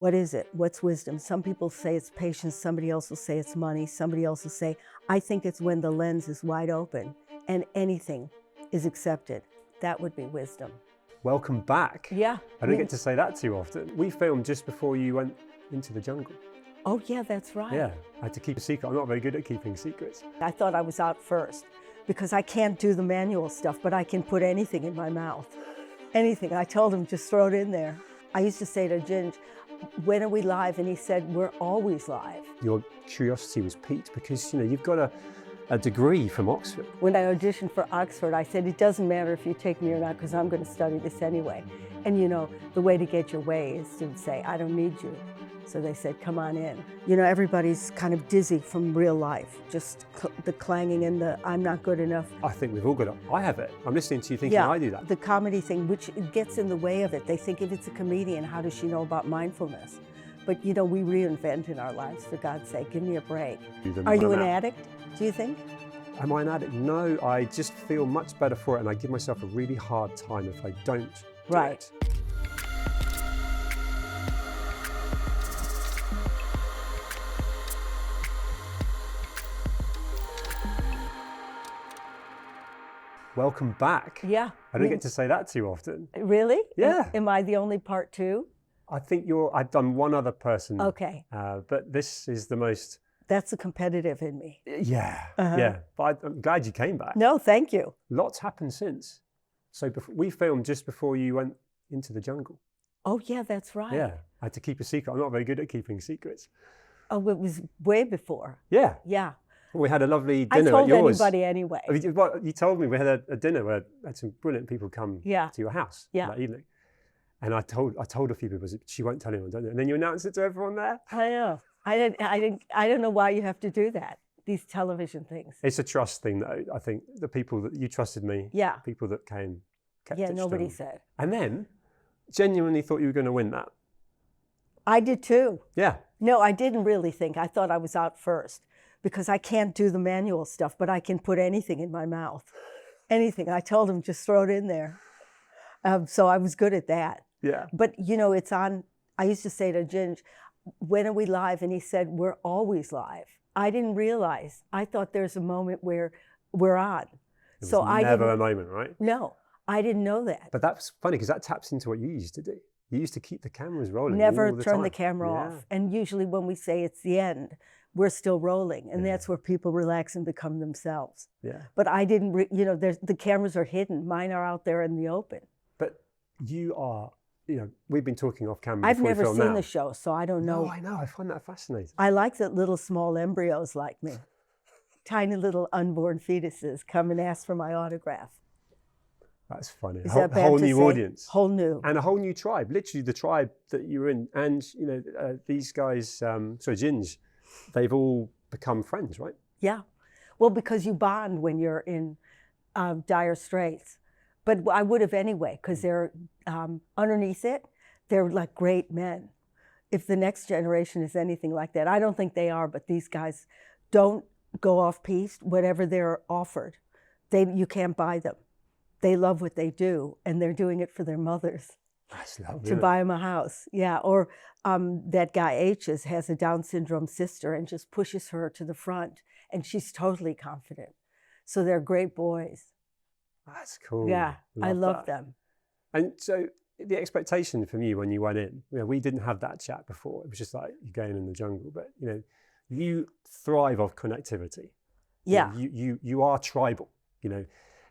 What is it? What's wisdom? Some people say it's patience, somebody else will say it's money, somebody else will say, I think it's when the lens is wide open and anything is accepted. That would be wisdom. Welcome back. Yeah. I don't get to say that too often. We filmed just before you went into the jungle. Oh yeah, that's right. Yeah, I had to keep a secret. I'm not very good at keeping secrets. I thought I was out first because I can't do the manual stuff, but I can put anything in my mouth. Anything. I told him, just throw it in there. I used to say to Ginge, when are we live? And he said, we're always live. Your curiosity was piqued because, you've got a degree from Oxford. When I auditioned for Oxford, I said, it doesn't matter if you take me or not because I'm going to study this anyway. And the way to get your way is to say, I don't need you. So they said, come on in. Everybody's kind of dizzy from real life, just the clanging and the I'm not good enough. I think we've all got it. I have it. I'm listening to you thinking I do that. The comedy thing, which gets in the way of it. They think if it's a comedian, how does she know about mindfulness? But we reinvent in our lives, for God's sake, give me a break. Are you an addict, do you think? Am I an addict? No, I just feel much better for it and I give myself a really hard time if I don't do it. Welcome back. Yeah. I don't get to say that too often. Really? Yeah. Am I the only part two? I think I've done one other person. Okay. But this is the most. That's the competitive in me. Yeah. Yeah. But I'm glad you came back. No, thank you. Lots happened since. So we filmed just before you went into the jungle. Oh yeah, that's right. Yeah. I had to keep a secret. I'm not very good at keeping secrets. Oh, it was way before. Yeah. Yeah. We had a lovely dinner I at yours. told anybody anyway. You told me we had a dinner where had some brilliant people come to your house that evening. And I told a few people, she won't tell anyone, don't you? And then you announced it to everyone there. I know. I don't know why you have to do that. These television things. It's a trust thing, though. I think the people that you trusted me. Yeah. People that came kept it Yeah. Nobody strong. said. And then, genuinely thought you were going to win that. I did too. Yeah. No, I didn't really think. I thought I was out first because I can't do the manual stuff, but I can put anything in my mouth. Anything. I told him, just throw it in there. So I was good at that. Yeah. But it's on. I used to say to Ginge, when are we live? And he said, we're always live. I didn't realize. I thought there's a moment where we're on. It was never a moment, right? No, I didn't know that. But that's funny because that taps into what you used to do. You used to keep the cameras rolling. Never all the turn time. the camera off. And usually when we say it's the end, we're still rolling. And that's where people relax and become themselves. Yeah. But I didn't, the cameras are hidden. Mine are out there in the open. But you are, we've been talking off camera. I've never seen the show, so I don't know. No, I know. I find that fascinating. I like that little small embryos like me. Tiny little unborn fetuses come and ask for my autograph. That's funny. Is that bad whole to new say? Audience. Whole new. And a whole new tribe, literally the tribe that you're in. And, these guys, Ginge, they've all become friends, right? Yeah. Well, because you bond when you're in dire straits. But I would have anyway, because they're underneath it, they're like great men. If the next generation is anything like that, I don't think they are, but these guys don't go off piste, whatever they're offered. You can't buy them. They love what they do, and they're doing it for their mothers. That's lovely. To buy them a house, yeah. Or that guy H's has a Down syndrome sister and just pushes her to the front, and she's totally confident. So they're great boys. That's cool. Yeah, I love them. And so the expectation from you when you went in, we didn't have that chat before. It was just like you're going in the jungle, but you thrive off connectivity. Yeah. You are tribal,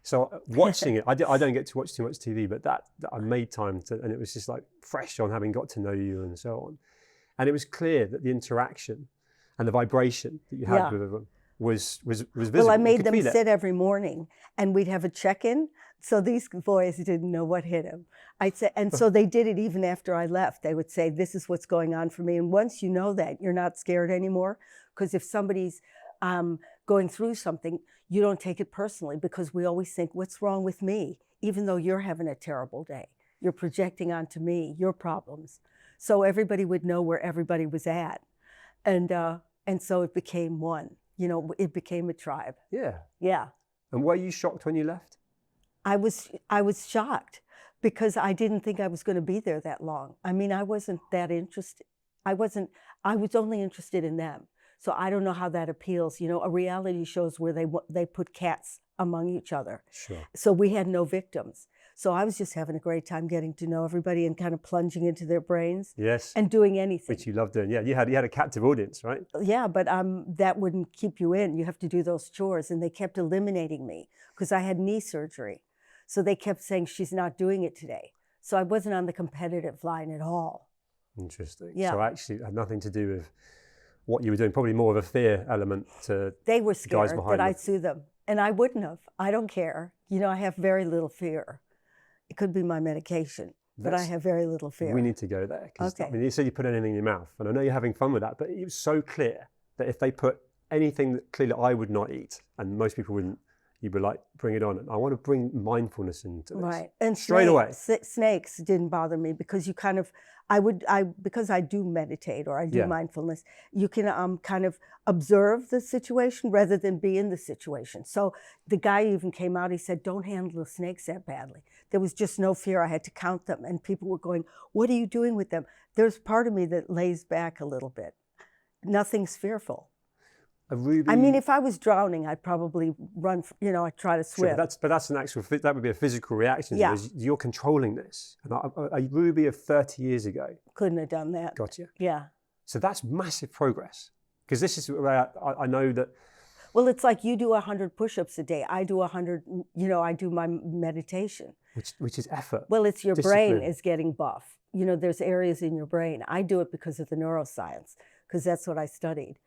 So watching it, I don't get to watch too much TV, but that I made time to, and it was just like fresh on having got to know you and so on. And it was clear that the interaction and the vibration that you had with them was visible. Well, I made them sit every morning, and we'd have a check-in. So these boys didn't know what hit them. I'd say, and so they did it even after I left. They would say, "This is what's going on for me." And once you know that, you're not scared anymore, because if somebody's going through something, you don't take it personally, because we always think, what's wrong with me? Even though you're having a terrible day, you're projecting onto me your problems. So everybody would know where everybody was at. And so it became one, it became a tribe. Yeah. Yeah. And were you shocked when you left? I was shocked, because I didn't think I was going to be there that long. I mean, I wasn't that interested. I was only interested in them. So I don't know how that appeals. A reality shows where they put cats among each other. Sure. So we had no victims. So I was just having a great time getting to know everybody and kind of plunging into their brains. Yes. And doing anything. Which you love doing. Yeah, you had a captive audience, right? Yeah, but that wouldn't keep you in. You have to do those chores. And they kept eliminating me because I had knee surgery. So they kept saying, she's not doing it today. So I wasn't on the competitive line at all. Interesting. Yeah. So actually it had nothing to do with what you were doing, probably more of a fear element to They were guys scared behind that them. I'd sue them. And I wouldn't have. I don't care. I have very little fear. It could be my medication, but I have very little fear. We need to go there. Okay. I mean, you said you put anything in your mouth, and I know you're having fun with that, but it was so clear that if they put anything that clearly I would not eat, and most people wouldn't, you'd be like, bring it on. And I want to bring mindfulness into this. Right. And straight away. Snakes didn't bother me because you kind of, because I do meditate or I do mindfulness, you can kind of observe the situation rather than be in the situation. So the guy even came out, he said, don't handle the snakes that badly. There was just no fear. I had to count them. And people were going, what are you doing with them? There's part of me that lays back a little bit. Nothing's fearful. A ruby. I mean, if I was drowning, I'd probably run, I'd try to swim. Sure, but that's an actual, that would be a physical reaction. Yeah. You're controlling this. And a ruby of 30 years ago. Couldn't have done that. Gotcha. Yeah. So that's massive progress. Because this is where I know that. Well, it's like you do 100 push-ups a day. I do 100, I do my meditation. Which is effort. Well, it's your discipline. brain is getting buff. There's areas in your brain. I do it because of the neuroscience, because that's what I studied.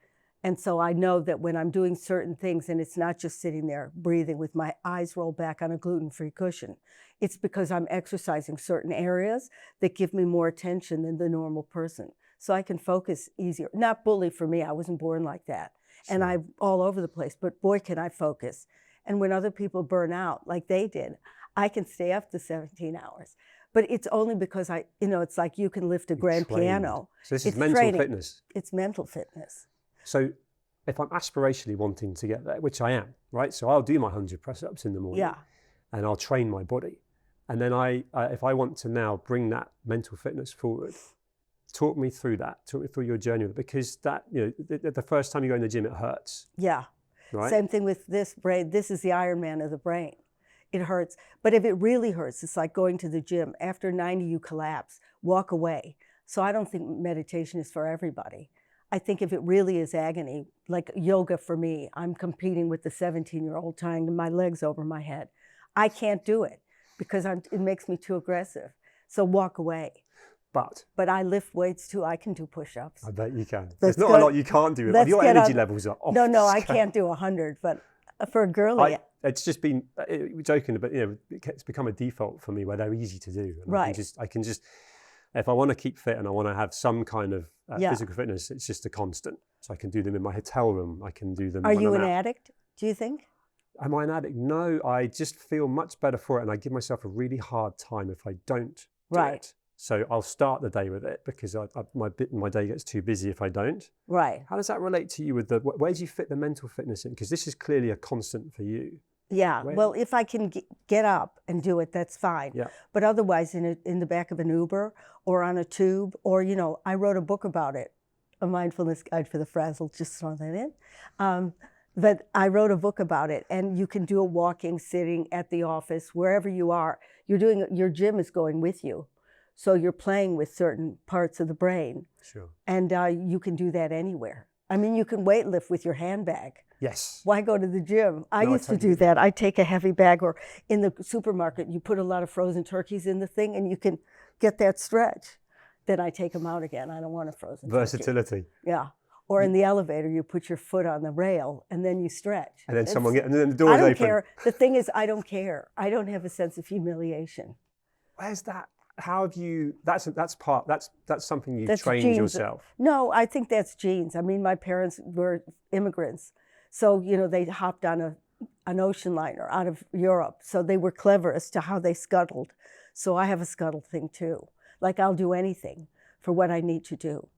And so I know that when I'm doing certain things, and it's not just sitting there breathing with my eyes rolled back on a gluten-free cushion, it's because I'm exercising certain areas that give me more attention than the normal person. So I can focus easier. Not bully for me, I wasn't born like that. Sure. And I'm all over the place, but boy, can I focus. And when other people burn out, like they did, I can stay up to 17 hours. But it's only because it's like you can lift a grand piano. So this is mental fitness. It's mental fitness. So if I'm aspirationally wanting to get there, which I am, right? So I'll do my 100 press-ups in the morning. Yeah. And I'll train my body. And then if I want to now bring that mental fitness forward, talk me through that. Talk me through your journey with it, because that, the first time you go in the gym, it hurts. Yeah. Right? Same thing with this brain. This is the Iron Man of the brain. It hurts. But if it really hurts, it's like going to the gym. After 90, you collapse. Walk away. So I don't think meditation is for everybody. I think if it really is agony, like yoga for me, I'm competing with the 17-year-old tying my legs over my head. I can't do it because it makes me too aggressive. So walk away. But I lift weights too. I can do push-ups. I bet you can. There's not a lot you can't do. Your energy levels are off. No, I can't do 100. But for a girlie, it's just been joking, but it's become a default for me where they're easy to do. And right. I can just. If I want to keep fit and I want to have some kind of physical fitness, it's just a constant. So I can do them in my hotel room. I can do them. Are you an addict, do you think? Am I an addict? No, I just feel much better for it. And I give myself a really hard time if I don't do it. So I'll start the day with it because my day gets too busy if I don't. Right. How does that relate to you with where do you fit the mental fitness in? Because this is clearly a constant for you. Yeah, well, if I can get up and do it, that's fine. Yeah. But otherwise, in the back of an Uber or on a tube, or, I wrote a book about it, A Mindfulness Guide for the Frazzled, just throw that in. But I wrote a book about it, and you can do it walking, sitting, at the office, wherever you are. Your gym is going with you. So you're playing with certain parts of the brain. Sure. And you can do that anywhere. I mean, you can weight lift with your handbag. Yes. Why go to the gym? I used to do that. I take a heavy bag, or in the supermarket, you put a lot of frozen turkeys in the thing and you can get that stretch. Then I take them out again. I don't want a frozen versatility. Turkey. Yeah. Or in the elevator, you put your foot on the rail and then you stretch. And then and then the door is open. I don't care. The thing is, I don't care. I don't have a sense of humiliation. Where's that? How have you? That's something you trained genes. yourself. No, I think that's genes. I mean, my parents were immigrants. So, they hopped on an ocean liner out of Europe. So they were clever as to how they scuttled. So I have a scuttle thing too. Like I'll do anything for what I need to do.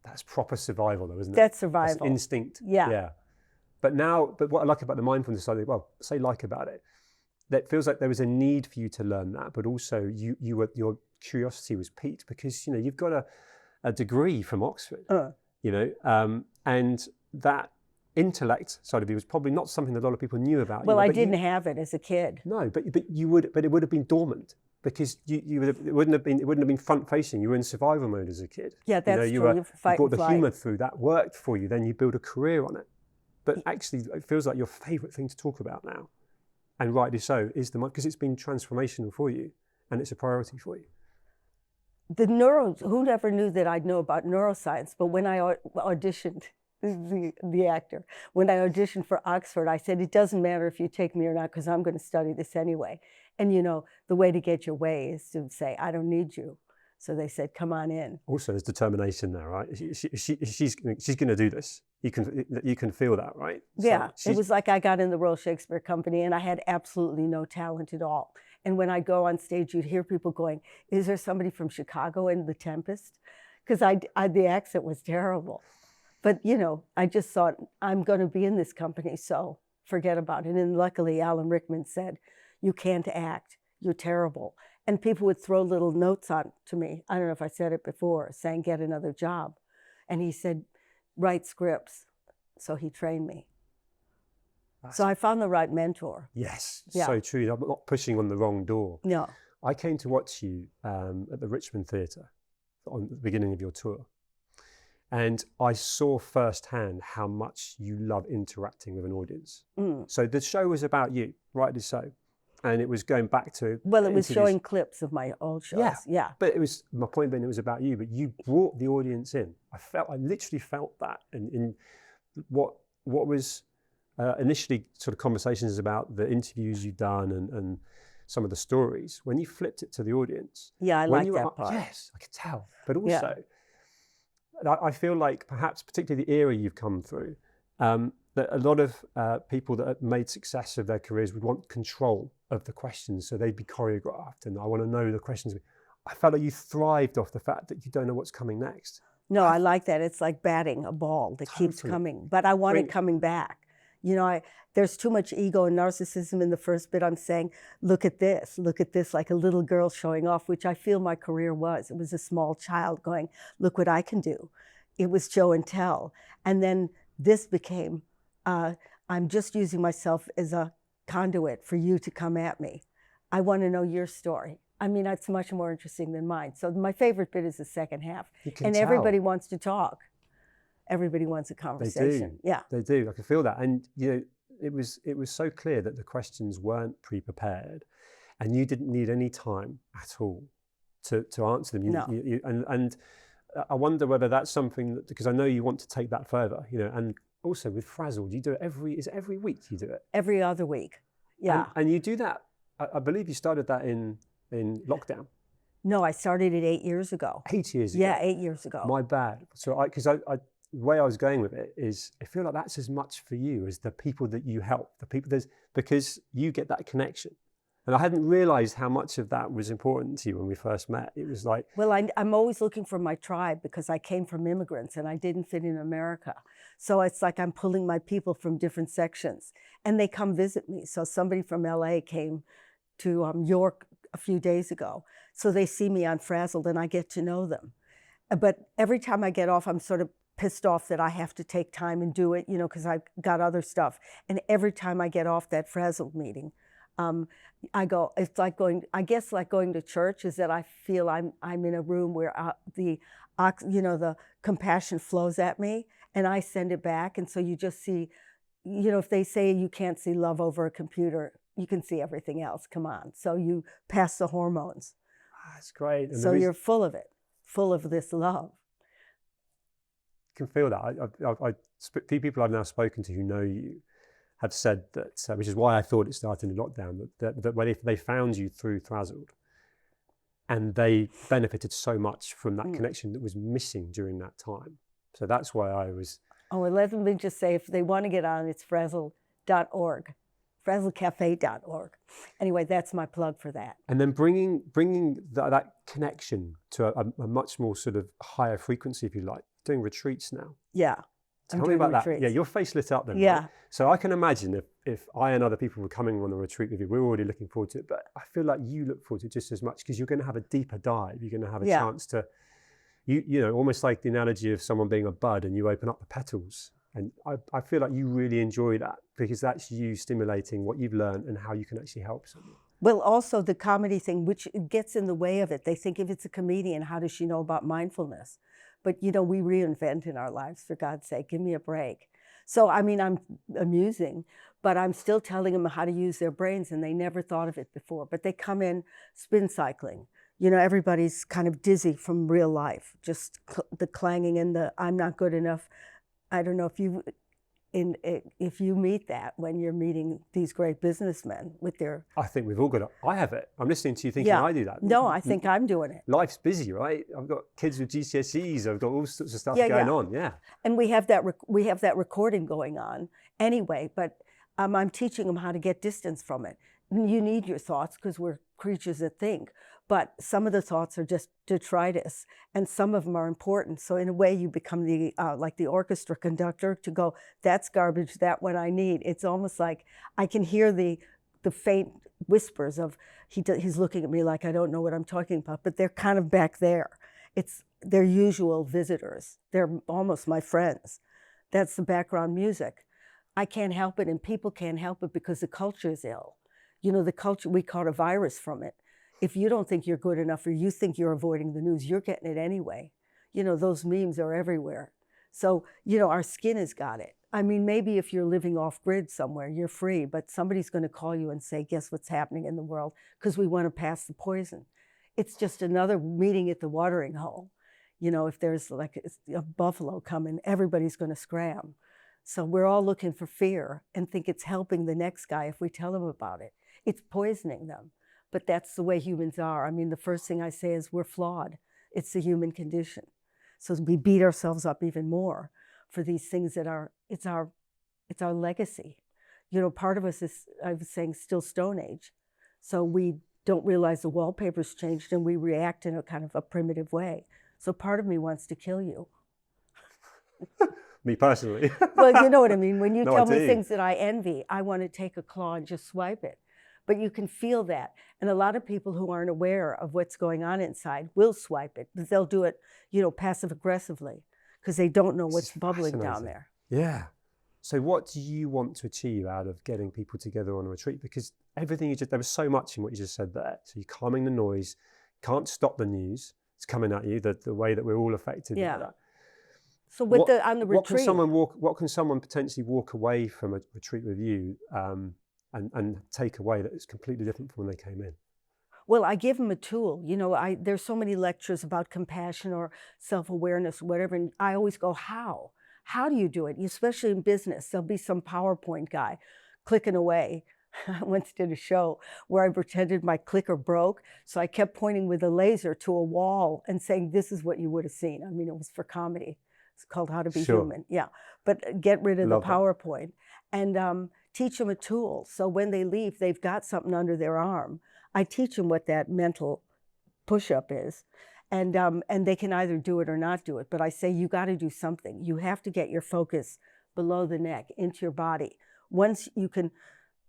That's proper survival though, isn't it? That's survival. That's instinct. Yeah. But what I like about the mindfulness side, about it, that feels like there was a need for you to learn that, but also your curiosity was piqued because, you've got a degree from Oxford, and that intellect side of you was probably not something that a lot of people knew about. Well, I didn't have it as a kid. No, but it would have been dormant because it wouldn't have been front facing. You were in survival mode as a kid. Yeah, that's you true. You brought the humour through. That worked for you. Then you build a career on it. But actually, it feels like your favourite thing to talk about now, and rightly so, is because it's been transformational for you, and it's a priority for you. Who never knew that I'd know about neuroscience? But when I auditioned, the actor, when I auditioned for Oxford, I said, it doesn't matter if you take me or not, because I'm going to study this anyway. And the way to get your way is to say, I don't need you. So they said, come on in. Also, there's determination there, right? She's going to do this. You can feel that, right? Yeah, it was like I got in the Royal Shakespeare Company and I had absolutely no talent at all. And when I go on stage, you'd hear people going, is there somebody from Chicago in The Tempest? Because the accent was terrible. But, I just thought, I'm going to be in this company, so forget about it. And luckily, Alan Rickman said, you can't act, you're terrible. And people would throw little notes on to me. I don't know if I said it before, saying, get another job. And he said, write scripts. So he trained me. So I found the right mentor. Yes, yeah. So true. I'm not pushing on the wrong door. No. I came to watch you at the Richmond Theatre on the beginning of your tour. And I saw firsthand how much you love interacting with an audience. So the show was about you, rightly so. And it was going back to... Well, it was showing clips of my old shows. Yeah. But my point being, it was about you, but you brought the audience in. I literally felt that in what was initially sort of conversations about the interviews you've done and some of the stories. When you flipped it to the audience... Yeah, I like that part. Yes, I could tell. But also... Yeah. I feel like perhaps particularly the era you've come through, that a lot of people that have made success of their careers would want control of the questions, so they'd be choreographed, and I want to know the questions. I felt like you thrived off the fact that you don't know what's coming next. No, I like that. It's like batting a ball that keeps coming, but I want it coming back. There's too much ego and narcissism in the first bit. I'm saying, look at this, like a little girl showing off, which I feel my career was. It was a small child going, look what I can do. It was show and tell. And then this became, I'm just using myself as a conduit for you to come at me. I want to know your story. I mean, it's much more interesting than mine. So my favorite bit is the second half. And everybody wants to talk. Everybody wants a conversation. They do. I can feel that. And it was so clear that the questions weren't pre-prepared, and you didn't need any time at all to answer them. And I wonder whether that's something that, because I know you want to take that further. And also with Frazzled, you do it every week. You do it every other week. Yeah. And you do that. I believe you started that in lockdown. No, I started it 8 years ago. 8 years ago. Yeah, 8 years ago. My bad. So the way I was going with it is, I feel like that's as much for you as the people that you help, because you get that connection. And I hadn't realized how much of that was important to you when we first met. It was like... Well, I'm always looking for my tribe, because I came from immigrants and I didn't fit in America. So it's like I'm pulling my people from different sections, and they come visit me. So somebody from LA came to York a few days ago. So they see me on Frazzled and I get to know them. But every time I get off, I'm sort of pissed off that I have to take time and do it, because I've got other stuff. And every time I get off that Frazzled meeting, I go, it's like going to church, is that I feel I'm in a room where the compassion flows at me and I send it back. And so you just see, if they say you can't see love over a computer, you can see everything else. Come on. So you pass the hormones. That's great. And so you're full of it, full of this love. Can feel that. Few people I've now spoken to who know you have said that, which is why I thought it started in lockdown, that when they found you through Frazzled, and they benefited so much from that connection that was missing during that time. So that's why I was... Oh, and let me just say, if they want to get on, it's frazzled.org, frazzledcafe.org. Anyway, that's my plug for that. And then bringing that connection to a much more sort of higher frequency, if you like, doing retreats now. Yeah. Tell me about that. Yeah, your face lit up then. Yeah. Right? So I can imagine if I and other people were coming on a retreat with you, we're already looking forward to it. But I feel like you look forward to it just as much, because you're going to have a deeper dive. You're going to have a chance to you know, almost like the analogy of someone being a bud and you open up the petals. And I feel like you really enjoy that because that's you stimulating what you've learned and how you can actually help someone. Well, also the comedy thing, which gets in the way of it. They think if it's a comedian, how does she know about mindfulness? But, you know, we reinvent in our lives, for God's sake, give me a break. So, I mean, I'm amusing, but I'm still telling them how to use their brains, and they never thought of it before. But they come in spin cycling. You know, everybody's kind of dizzy from real life, just the clanging and the I'm not good enough. I don't know if you meet that when you're meeting these great businessmen with their... I think we've all got it. I have it. I'm listening to you thinking I do that. No, I think I'm doing it. Life's busy, right? I've got kids with GCSEs. I've got all sorts of stuff going on. Yeah. And we have that recording going on anyway, but I'm teaching them how to get distance from it. You need your thoughts because we're creatures that think, but some of the thoughts are just detritus and some of them are important. So in a way you become the like the orchestra conductor to go, that's garbage, that what I need. It's almost like I can hear the faint whispers of he's looking at me like I don't know what I'm talking about, but they're kind of back there. It's their usual visitors. They're almost my friends. That's the background music. I can't help it and people can't help it because the culture is ill. You know, the culture, we caught a virus from it. If you don't think you're good enough or you think you're avoiding the news, you're getting it anyway. You know, those memes are everywhere. So, you know, our skin has got it. I mean, maybe if you're living off grid somewhere, you're free, but somebody's going to call you and say, guess what's happening in the world? Because we want to pass the poison. It's just another meeting at the watering hole. You know, if there's like a buffalo coming, everybody's going to scram. So we're all looking for fear and think it's helping the next guy if we tell them about it. It's poisoning them. But that's the way humans are. I mean, the first thing I say is we're flawed. It's the human condition. So we beat ourselves up even more for these things that are, it's our legacy. You know, part of us is, I was saying, still Stone Age. So we don't realize the wallpaper's changed and we react in a kind of a primitive way. So part of me wants to kill you. Me personally. Well, you know what I mean. When you No, tell me things that I envy, I want to take a claw and just swipe it. But you can feel that. And a lot of people who aren't aware of what's going on inside will swipe it, but they'll do it, you know, passive aggressively because they don't know what's bubbling down there. Yeah. So what do you want to achieve out of getting people together on a retreat? Because everything there was so much in what you just said there. So you're calming the noise, can't stop the news. It's coming at you, the way that we're all affected by that. So with on the retreat, what can someone potentially walk away from a retreat with you and take away that is completely different from when they came in? Well, I give them a tool. You know, there's so many lectures about compassion or self-awareness or whatever, and I always go, how? How do you do it? Especially in business, there'll be some PowerPoint guy clicking away. I once did a show where I pretended my clicker broke, so I kept pointing with a laser to a wall and saying, this is what you would have seen. I mean, it was for comedy. It's called How to Be Human. Yeah, but get rid of the PowerPoint and teach them a tool. So when they leave, they've got something under their arm. I teach them what that mental push-up is. And they can either do it or not do it. But I say, you got to do something. You have to get your focus below the neck, into your body. Once you can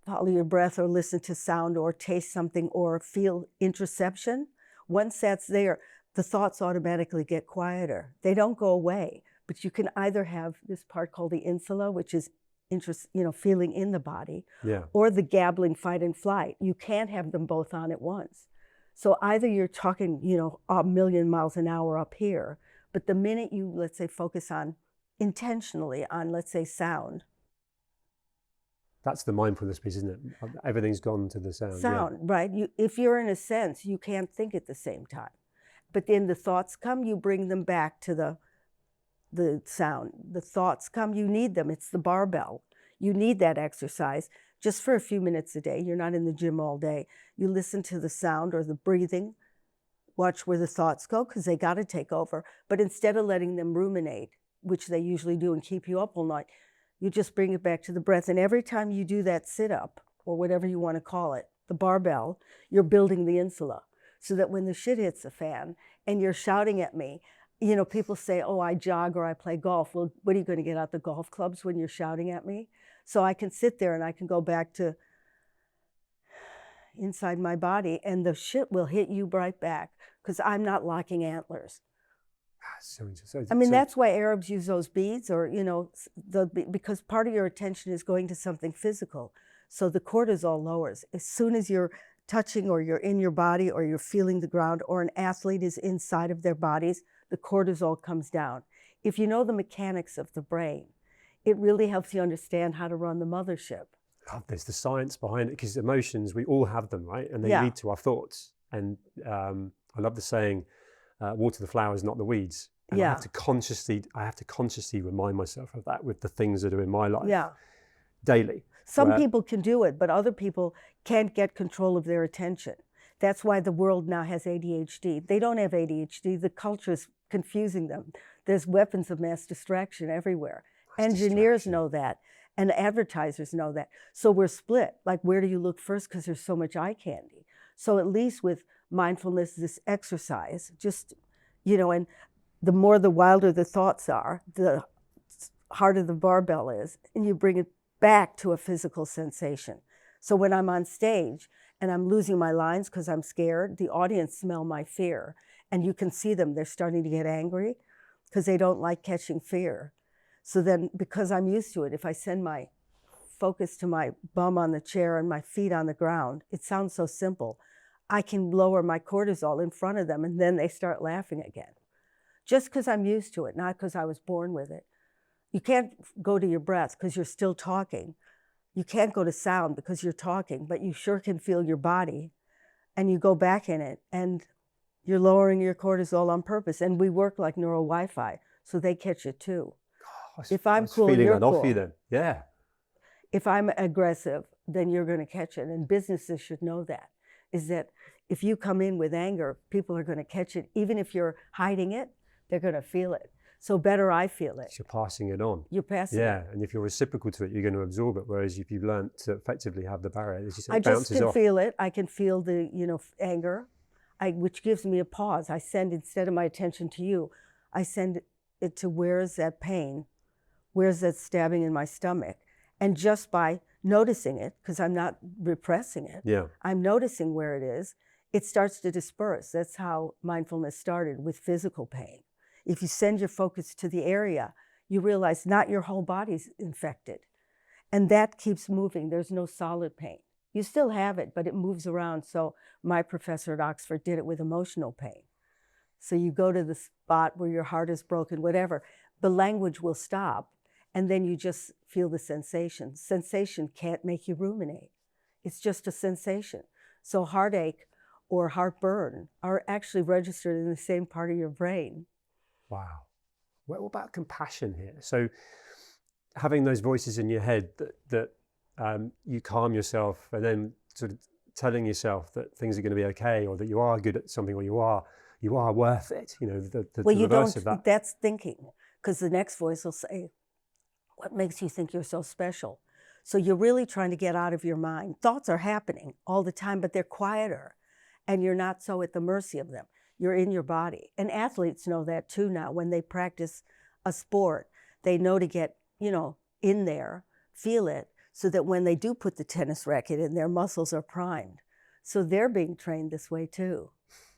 follow your breath or listen to sound or taste something or feel interoception, once that's there, the thoughts automatically get quieter. They don't go away. But you can either have this part called the insula, which is feeling in the body, or the gabbling fight and flight. You can't have them both on at once. So either you're talking, you know, a million miles an hour up here, but the minute you, let's say, focus on intentionally on, let's say, sound. That's the mindfulness piece, isn't it? Everything's gone to the sound. Sound, right? If you're in a sense, you can't think at the same time. But then the thoughts come, you bring them back to the sound. The thoughts come, you need them. It's the barbell. You need that exercise just for a few minutes a day. You're not in the gym all day. You listen to the sound or the breathing, watch where the thoughts go because they got to take over. But instead of letting them ruminate, which they usually do and keep you up all night, you just bring it back to the breath. And every time you do that sit-up or whatever you want to call it, the barbell, you're building the insula so that when the shit hits the fan and you're shouting at me, you know, people say, oh, I jog or I play golf. Well, what are you going to get out the golf clubs when you're shouting at me? So I can sit there and I can go back to inside my body and the shit will hit you right back because I'm not locking antlers. So interesting. I mean, that's why Arabs use those beads, or, because part of your attention is going to something physical. So the cortisol lowers. As soon as you're touching, or you're in your body, or you're feeling the ground, or an athlete is inside of their bodies, the cortisol comes down. If you know the mechanics of the brain, it really helps you understand how to run the mothership. There's the science behind it, because emotions, we all have them, right? And they lead to our thoughts. And I love the saying, water the flowers, not the weeds. And I have to consciously remind myself of that with the things that are in my life daily. Some people can do it, but other people can't get control of their attention. That's why the world now has ADHD. They don't have ADHD. The culture is confusing them. There's weapons of mass distraction everywhere. Engineers know that, and advertisers know that. So we're split. Like, where do you look first? Because there's so much eye candy. So at least with mindfulness, this exercise, just, and the more, the wilder the thoughts are, the harder the barbell is, and you bring it back to a physical sensation. So when I'm on stage and I'm losing my lines because I'm scared, the audience smell my fear, and you can see them. They're starting to get angry because they don't like catching fear. So then, because I'm used to it, if I send my focus to my bum on the chair and my feet on the ground, it sounds so simple. I can lower my cortisol in front of them, and then they start laughing again. Just because I'm used to it, not because I was born with it. You can't go to your breath because you're still talking. You can't go to sound because you're talking, but you sure can feel your body, and you go back in it, and you're lowering your cortisol on purpose. And we work like neural Wi-Fi, so they catch it too. If I'm cool, you're cool. Then. Yeah. If I'm aggressive, then you're going to catch it. And businesses should know that, is that if you come in with anger, people are going to catch it. Even if you're hiding it, they're going to feel it. So better I feel it. You're passing it on. You're passing it. Yeah, and if you're reciprocal to it, you're going to absorb it. Whereas if you've learned to effectively have the barrier, as you say, I it bounces just can off. feel it. I can feel the, anger, which gives me a pause. I send, instead of my attention to you, I send it to, where's that pain? Where's that stabbing in my stomach? And just by noticing it, because I'm not repressing it, I'm noticing where it is, it starts to disperse. That's how mindfulness started, with physical pain. If you send your focus to the area, you realize not your whole body's infected. And that keeps moving. There's no solid pain. You still have it, but it moves around. So my professor at Oxford did it with emotional pain. So you go to the spot where your heart is broken, whatever, the language will stop, and then you just feel the sensation. Sensation can't make you ruminate. It's just a sensation. So heartache or heartburn are actually registered in the same part of your brain. Wow. What about compassion here? So having those voices in your head that you calm yourself, and then sort of telling yourself that things are going to be okay, or that you are good at something, or you are worth it. The reverse of that. That's thinking, because the next voice will say, what makes you think you're so special? So you're really trying to get out of your mind. Thoughts are happening all the time, but they're quieter, and you're not so at the mercy of them. You're in your body. And athletes know that too now. When they practice a sport, they know to get, in there, feel it, so that when they do put the tennis racket in, their muscles are primed. So they're being trained this way too.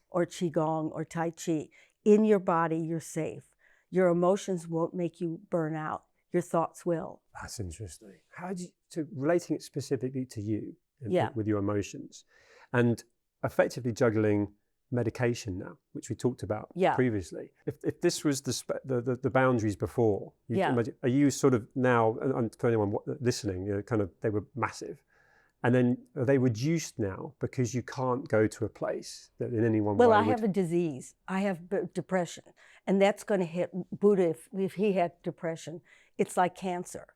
Or Qigong or Tai Chi. In your body, you're safe. Your emotions won't make you burn out. Your thoughts will. That's interesting. So relating it specifically to you, with your emotions, and effectively juggling medication now, which we talked about previously. If this was the boundaries before, imagine, are you sort of now, and for anyone listening, they were massive, and then are they reduced now because you can't go to a place that in any one way? Well, I have a disease. I have depression, and that's going to hit Buddha. If he had depression, it's like cancer.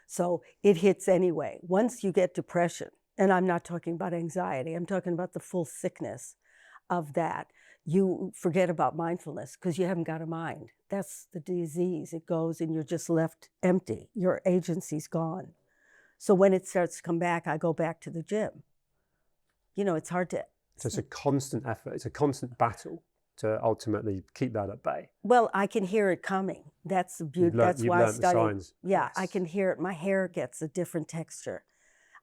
So it hits anyway. Once you get depression, and I'm not talking about anxiety, I'm talking about the full sickness of that, you forget about mindfulness because you haven't got a mind. That's the disease. It goes and you're just left empty. Your agency's gone. So when it starts to come back, I go back to the gym. It's hard to... So it's a constant effort. It's a constant battle to ultimately keep that at bay. Well, I can hear it coming. That's the beauty. That's why I study. The signs. Yeah, Yes. I can hear it. My hair gets a different texture.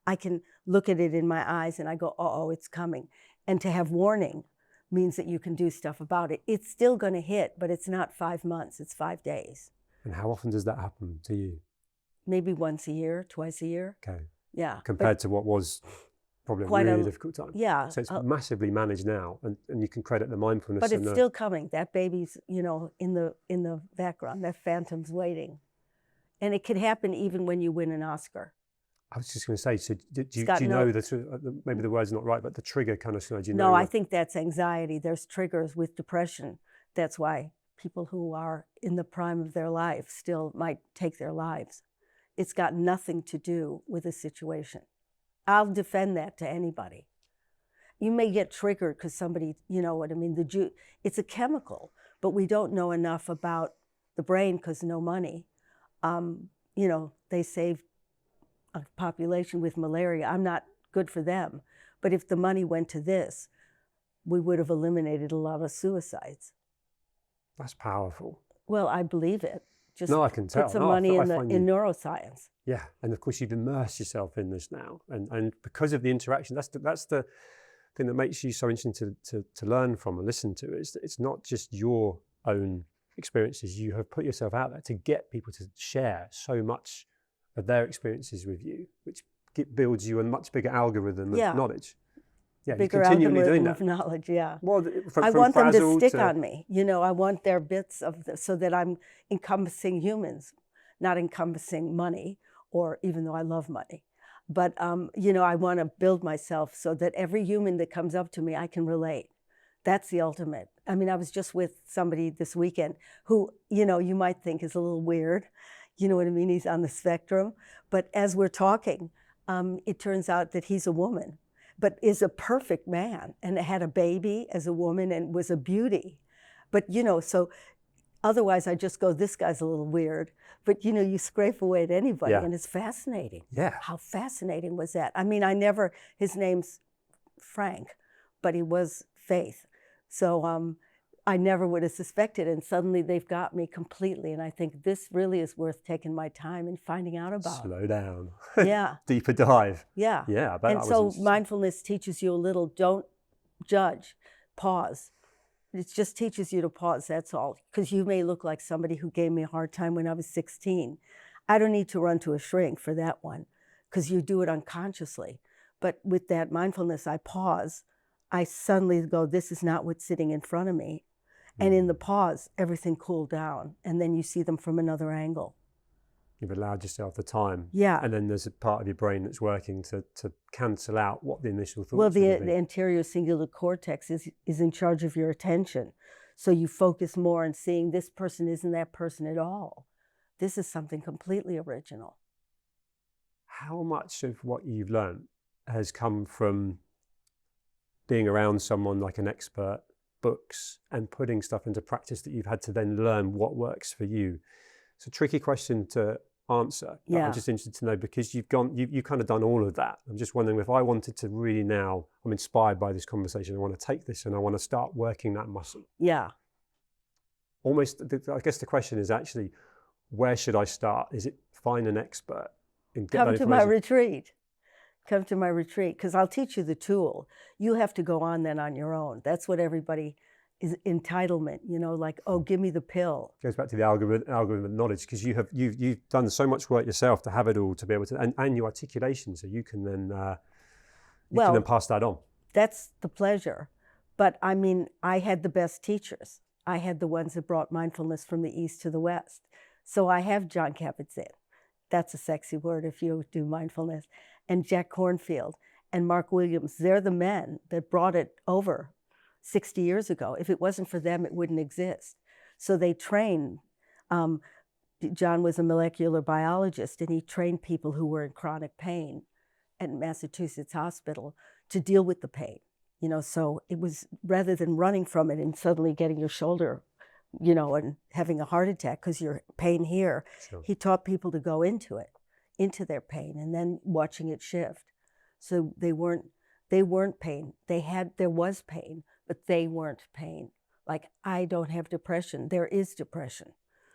I can look at it in my eyes and I go, uh-oh, it's coming. And to have warning means that you can do stuff about it. It's still going to hit, but it's not 5 months, it's 5 days. And how often does that happen to you? Maybe once a year, twice a year. Okay. Yeah. Compared to what was probably a Quite really a- difficult time. Yeah. So it's massively managed now, and you can credit the mindfulness. But and it's the, still coming. That baby's, in the background. That phantom's waiting. And it could happen even when you win an Oscar. I was just going to say, so do you got know no- that maybe the word's not right, but the trigger kind of, do you No, know? I think that's anxiety. There's triggers with depression. That's why people who are in the prime of their life still might take their lives. It's got nothing to do with a situation. I'll defend that to anybody. You may get triggered because somebody, you know what I mean, it's a chemical, but we don't know enough about the brain because no money. They saved a population with malaria. I'm not good for them. But if the money went to this, we would have eliminated a lot of suicides. That's powerful. Well, I believe it. Just No, I can tell. put some No, money I find you- in neuroscience. Yeah, and of course you've immersed yourself in this now, and because of the interaction, that's the thing that makes you so interesting to learn from and listen to. Is that it's not just your own experiences. You have put yourself out there to get people to share so much of their experiences with you, which builds you a much bigger algorithm of Yeah. knowledge. Yeah, Bigger you're continually doing algorithm that. of knowledge, yeah. Well, I from want them to frazzled stick on me. I want their bits so that I'm encompassing humans, not encompassing money, or even though I love money. But, I want to build myself so that every human that comes up to me, I can relate. That's the ultimate. I mean, I was just with somebody this weekend who, you might think is a little weird. You know what I mean? He's on the spectrum. But as we're talking, it turns out that he's a woman, but is a perfect man and had a baby as a woman and was a beauty. But, so otherwise I just go, this guy's a little weird. But, you scrape away at anybody Yeah. and it's fascinating. Yeah. How fascinating was that? I mean, his name's Frank, but he was Faith. So I never would have suspected, and suddenly they've got me completely. And I think this really is worth taking my time and finding out about. Slow down. Yeah. Deeper dive. Yeah. Yeah, I bet And that was so interesting. mindfulness teaches you a little, don't judge, pause. It just teaches you to pause, that's all. Because you may look like somebody who gave me a hard time when I was 16. I don't need to run to a shrink for that one, because you do it unconsciously. But with that mindfulness, I pause. I suddenly go, this is not what's sitting in front of me. And in the pause, everything cooled down. And then you see them from another angle. You've allowed yourself the time. Yeah. And then there's a part of your brain that's working to cancel out what the initial thoughts Well, would be. the anterior cingulate cortex is in charge of your attention. So you focus more on seeing this person isn't that person at all. This is something completely original. How much of what you've learned has come from being around someone like an expert, books, and putting stuff into practice that you've had to then learn what works for you? It's a tricky question to answer. But Yeah. I'm just interested to know, because you've kind of done all of that. I'm just wondering if I wanted to really now, I'm inspired by this conversation. I want to take this and I want to start working that muscle. Yeah. Almost, I guess the question is actually, where should I start? Is it find an expert and get Come that to my information? retreat. Come to my retreat, because I'll teach you the tool. You have to go on then on your own. That's what everybody is, entitlement, like, oh, give me the pill. Goes back to the algorithm of knowledge, because you've done so much work yourself to have it all, to be able to, and your articulation, so you can then pass that on. That's the pleasure. But I mean, I had the best teachers. I had the ones that brought mindfulness from the East to the West. So I have John Kabat-Zinn. That's a sexy word if you do mindfulness. And Jack Kornfield and Mark Williams. They're the men that brought it over 60 years ago. If it wasn't for them, it wouldn't exist. So they trained. John was a molecular biologist, and he trained people who were in chronic pain at Massachusetts Hospital to deal with the pain. So it was, rather than running from it and suddenly getting your shoulder, and having a heart attack because you're pain here, Sure. he taught people to go into it, into their pain, and then watching it shift. So they weren't pain. There was pain, but they weren't pain. Like, I don't have depression. There is depression.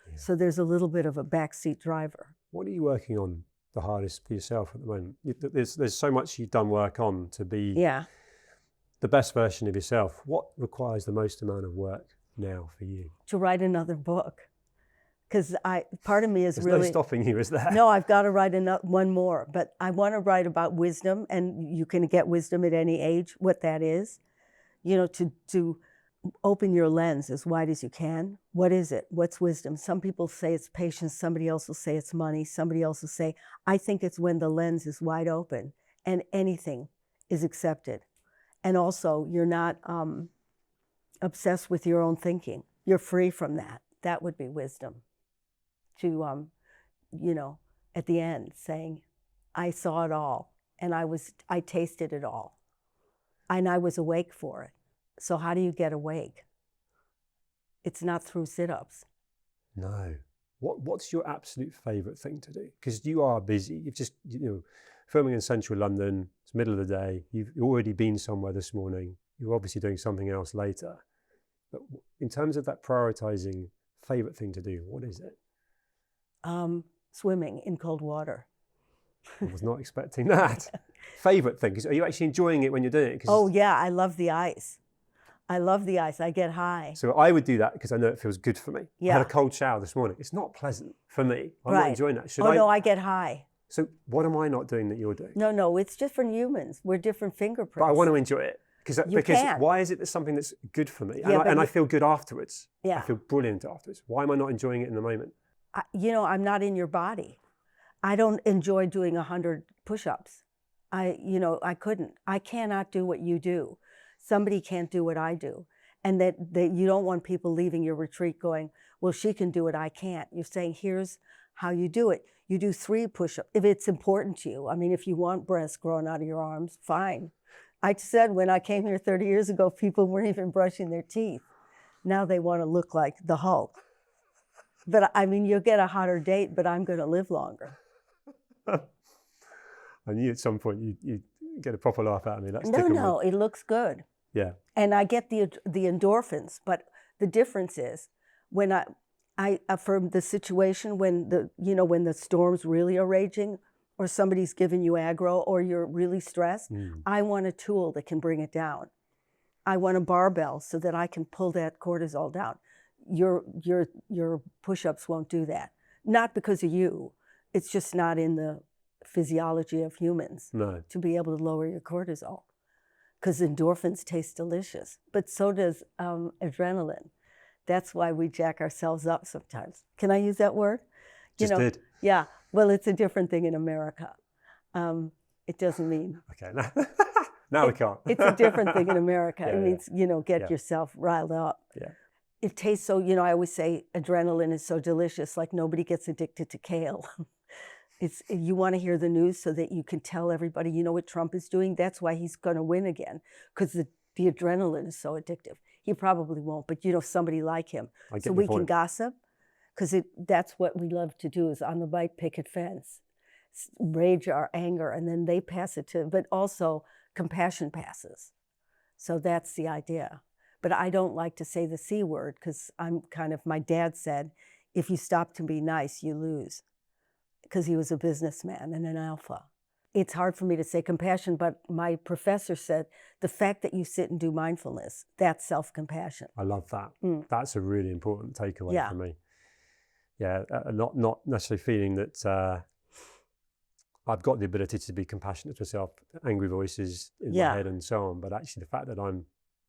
Yeah. So there's a little bit of a backseat driver. What are you working on the hardest for yourself at the moment? There's so much you've done work on to be. Yeah. the best version of yourself, what requires the most amount of work now for you? To write another book. Because part of me is There's really... no stopping you, is there? No, I've got to write one more. But I want to write about wisdom, and you can get wisdom at any age, what that is. You know, to open your lens as wide as you can. What is it? What's wisdom? Some people say it's patience. Somebody else will say it's money. Somebody else will say, I think it's when the lens is wide open and anything is accepted. And also, you're not obsessed with your own thinking. You're free from that. That would be wisdom. To, you know, at the end saying, I saw it all and I tasted it all and I was awake for it. So how do you get awake? It's not through sit-ups. No. What's your absolute favorite thing to do? Because you are busy. You've just, filming in central London, it's middle of the day. You've already been somewhere this morning. You're obviously doing something else later. But in terms of that prioritizing favorite thing to do, what is it? Swimming in cold water. I was not expecting that. Favorite thing? Are you actually enjoying it when you're doing it? Oh yeah, I love the ice. I love the ice. I get high. So I would do that because I know it feels good for me. Yeah. I had a cold shower this morning. It's not pleasant for me. I'm not enjoying that. No, I get high. So what am I not doing that you're doing? No, it's different humans. We're different fingerprints. But I want to enjoy it. Because can. Why is it that's something that's good for me? Yeah, and I feel good afterwards. Yeah. I feel brilliant afterwards. Why am I not enjoying it in the moment? I'm not in your body. I don't enjoy doing 100 push-ups. I couldn't. I cannot do what you do. Somebody can't do what I do. And that you don't want people leaving your retreat going, well, she can do it, I can't. You're saying, here's how you do it. You do 3 push-ups, if it's important to you. I mean, if you want breasts growing out of your arms, fine. I said when I came here 30 years ago, people weren't even brushing their teeth. Now they want to look like the Hulk. But I mean, you'll get a hotter date, but I'm going to live longer. I knew at some point you'd get a proper laugh out of me. That's No, it looks good. Yeah. And I get the endorphins, but the difference is when I from the situation when the storms really are raging, or somebody's giving you aggro, or you're really stressed, I want a tool that can bring it down. I want a barbell so that I can pull that cortisol down. Your push-ups won't do that. Not because of you. It's just not in the physiology of humans to be able to lower your cortisol. Because endorphins taste delicious, but so does adrenaline. That's why we jack ourselves up sometimes. Can I use that word? Just did. Yeah. Well, it's a different thing in America. It doesn't mean. Okay. Now we can't. It's a different thing in America. Yeah, it means, get yourself riled up. Yeah. It tastes so, I always say adrenaline is so delicious, like nobody gets addicted to kale. You want to hear the news so that you can tell everybody, you know what Trump is doing? That's why he's going to win again, because the adrenaline is so addictive. He probably won't, but somebody like him. So we can gossip, because that's what we love to do, is on the white picket fence, rage our anger, and then they pass it to, but also compassion passes. So that's the idea. But I don't like to say the C word, because my dad said, if you stop to be nice, you lose. Because he was a businessman and an alpha. It's hard for me to say compassion, but my professor said the fact that you sit and do mindfulness, that's self-compassion. I love that. That's a really important takeaway for me. Yeah, not necessarily feeling that I've got the ability to be compassionate to myself, angry voices in my head and so on, but actually the fact that I'm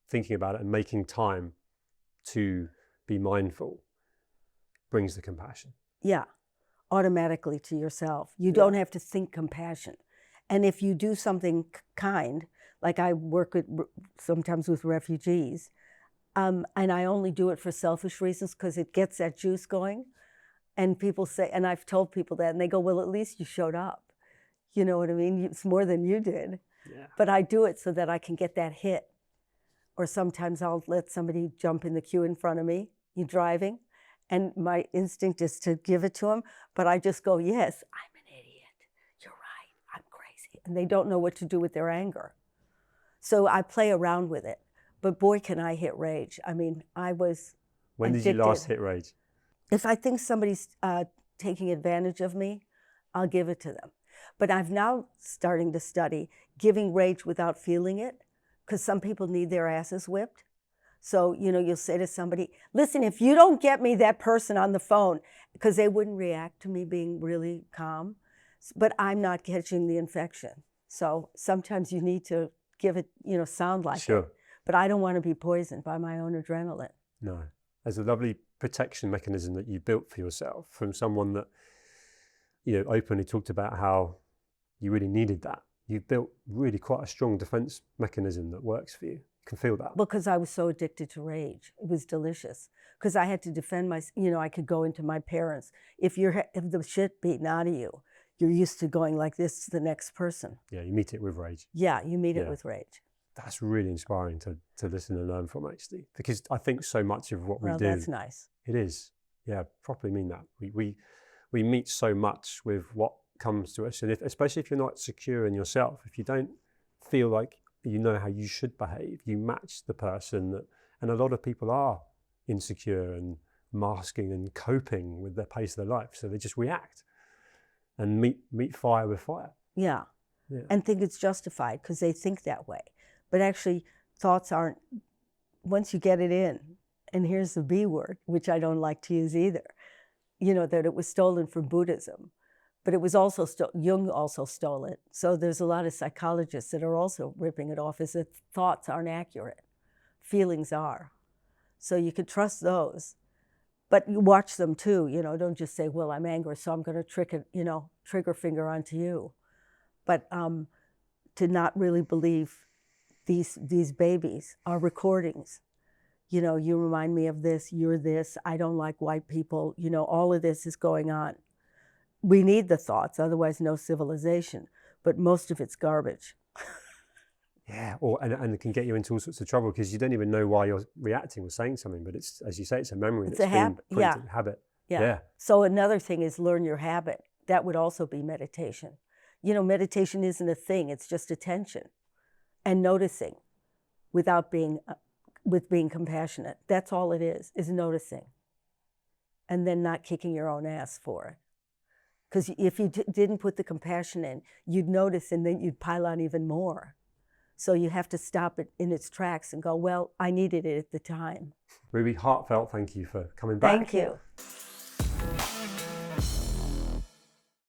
thinking about it and making time to be mindful brings the compassion. Yeah. Automatically to yourself. You don't have to think compassion. And if you do something kind, like I work sometimes with refugees, and I only do it for selfish reasons because it gets that juice going. And people say, and I've told people that, and they go, well, at least you showed up. You know what I mean? It's more than you did. Yeah. But I do it so that I can get that hit. Or sometimes I'll let somebody jump in the queue in front of me. You're driving. And my instinct is to give it to them, but I just go, yes, I'm an idiot. You're right, I'm crazy. And they don't know what to do with their anger. So I play around with it. But boy, can I hit rage. I mean, I was When addicted. did you last hit rage? If I think somebody's taking advantage of me, I'll give it to them. But I'm now starting to study giving rage without feeling it, because some people need their asses whipped. So, you'll say to somebody, listen, if you don't get me that person on the phone, because they wouldn't react to me being really calm, but I'm not catching the infection. So sometimes you need to give it, sound like Sure. it. But I don't want to be poisoned by my own adrenaline. No. There's a lovely protection mechanism that you built for yourself from someone that, openly talked about how you really needed that. You've built really quite a strong defense mechanism that works for you. You can feel that. Because I was so addicted to rage. It was delicious. Because I had to defend myself. I could go into my parents. If the shit beaten out of you, you're used to going like this to the next person. Yeah, you meet it with rage. Yeah, you meet it with rage. That's really inspiring to listen and learn from, actually, because I think so much of what we do. Well, that's nice. It is. Yeah, properly mean that. We meet so much with what comes to us, and especially if you're not secure in yourself, if you don't feel like you know how you should behave, you match the person that, and a lot of people are insecure and masking and coping with the pace of their life, so they just react and meet fire with fire. Yeah. And think it's justified because they think that way. But actually, thoughts aren't, once you get it in, and here's the B word, which I don't like to use either, that it was stolen from Buddhism. But it was also, Jung also stole it. So there's a lot of psychologists that are also ripping it off, is that thoughts aren't accurate. Feelings are. So you could trust those. But you watch them too, don't just say, well, I'm angry, so I'm going to trigger finger onto you. But to not really believe these babies are recordings. You remind me of this, you're this, I don't like white people, all of this is going on. We need the thoughts, otherwise no civilization, but most of it's garbage. Yeah, and it can get you into all sorts of trouble because you don't even know why you're reacting or saying something, but it's, as you say, it's a memory. It's a habit. Yeah. Habit. Yeah. So another thing is learn your habit. That would also be meditation. Meditation isn't a thing, it's just attention and noticing without being compassionate. That's all it is noticing. And then not kicking your own ass for it. Because if you didn't put the compassion in, you'd notice and then you'd pile on even more. So you have to stop it in its tracks and go, well, I needed it at the time. Ruby, heartfelt thank you for coming back. Thank you.